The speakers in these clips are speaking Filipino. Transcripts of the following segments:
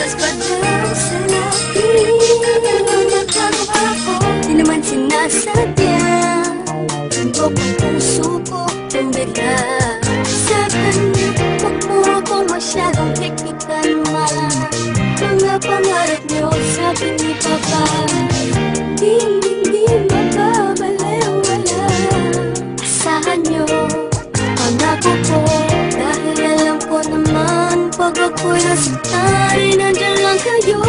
oras pa daw sa labi. Nagkagawa ko, di naman sinasadya. Hindi ko puso ko tumbila. Sa kanya, huwag mo akong masyadong tikitan man. Mga pangarap niyo sa akin ni Papa, hindi mababaliwala. Asahan niyo ang ako ko, dahil alam ko naman pag ako'y nasaktan, nandyan lang kayo.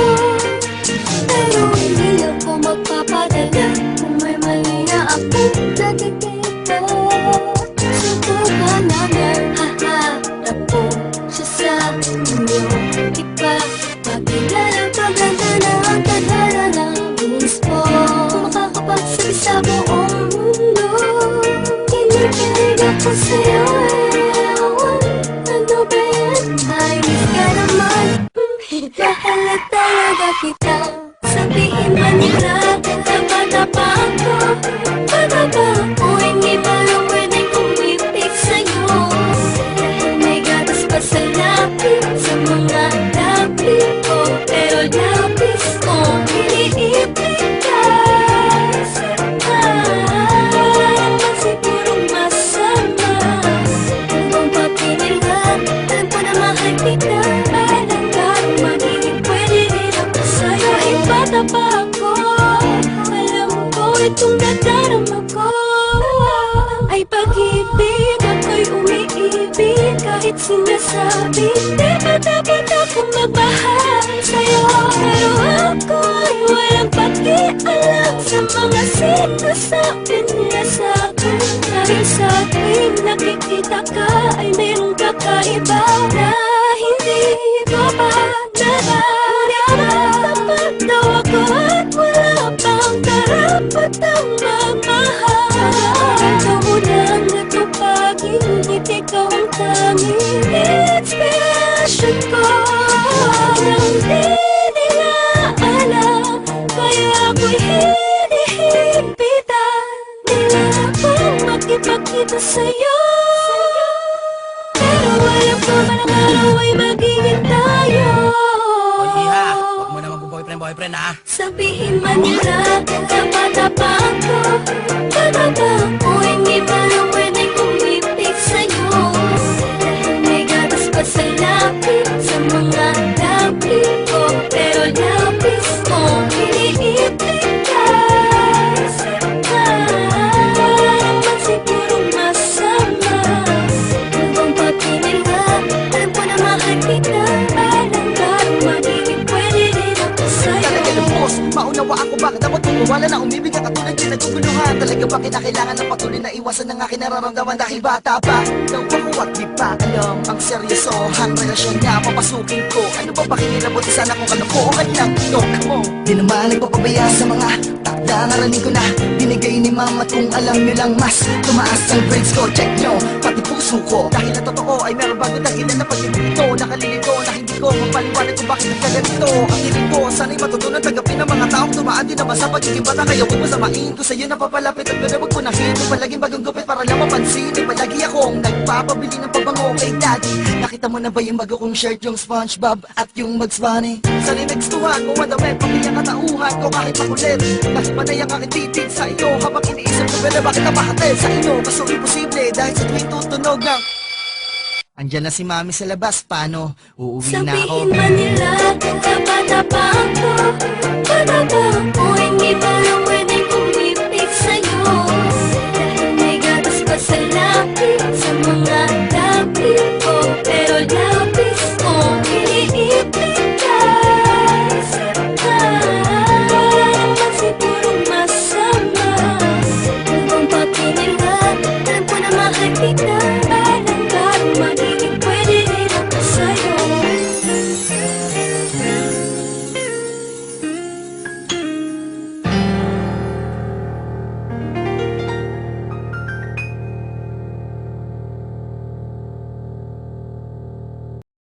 Pero hindi ako magpapadala kung may mali na akong nakikita. Subukan namin, haharap ko siya sa inyo. Di ba makilala paganda na ang tadhana ng mismo? Kung makakapagsabi sa buong mundo, kinikilig ako sa'yo. Ano ba yan? Ay, miss ka naman. Mahal na talaga kita. Sabihin man nila, bata pa ako. Bata pa ako, hindi pa lang pwedeng kumipik sa'yo. Dahil may gatas pa sa lapis, sa mga lapis ko. Pero lapis ko, iniipit ka. Wala naman sigurong masama. Kung papinilan, alam ko na mahal kita. Balang karong magiging pwede rin ako sa'yo. Ay bata pa ako, alam ko itong nadarama ko. Ay pag-ibig, ako'y umiibig kahit sinasabi. Di ba dapat akong magmahal sa'yo? Pero ako'y walang pakialam sa mga sinasabi nila sa'kin. Dahil sa tuwing nakikita ka ay mayroong kakaiba na hindi ko pa nararamdaman. Daw ako at wala pang karapatang magmahal. Ikaw lang nagpapagingit, ikaw ang tanging inspiration ko. Nang di nila alam, kaya ako'y hinihipitan nila akong makipagkita sa'yo. Pero alam ko man ang araw ay magiging tayo. Huwag mo naman boyfriend ha. Sabihin man nila, bata pa ako. Bata pa ako, hindi pa lang pwedeng kumipik sa'yo. Dahil may gatas pa sa lapis, sa mga lapis ko. Pero lapis ko, iniipit ka. Wala naman sigurong masama. Kung papinilan, alam ko na mahal kita. Balang karong magiging pwede rin ako sa'yo. Talaga lubos, maunawa ako bakit dapat wala na umibig ka katulad din naguguluhan. Talaga ba kinakailangan ng patuloy na iwasan ng aking nararamdaman dahil bata pa daw ako at di pa alam ang seryosohang relasyon na papasukin ko. Ano ba pakinilabot sana kung kalokohan lang tok mo? Di naman nagpapabaya sa mga takda, narinig ko na binigay ni mama at kung alam nyo lang mas tumaas ang grades ko. Check nyo, pati puso ko. Dahil na totoo ay meron bago dahilan na pag-ibig ko. Nakalilito na hindi ko mapaliwanag kung bakit nagkaganito. Ang hiling ko, sana'y matutunan tanggapin ng mga taong tumaan din naman sa pagiging bata. Kaya huwag masamain ko sa'yo na papalapit at ganda wag punahin ko palaging bagong gupit para lang mapansin. Ay palagi akong nagpapabili ng pabango kay daddy. Nakita mo na ba yung bago kong shirt, yung SpongeBob at yung Bugs Bunny? Sana'y nagstuhan ko madami, pamilya katauhan ko kahit makulit. Dahil panay ang aking titig sa iyo habang iniisip ko ba bakit napahatid sa inyo. Kaso imposible dahil sa tuwing tutunog ng andyan na si mami sa labas, paano? Uuwi na ako. Sabihin man nila, bata pa ako.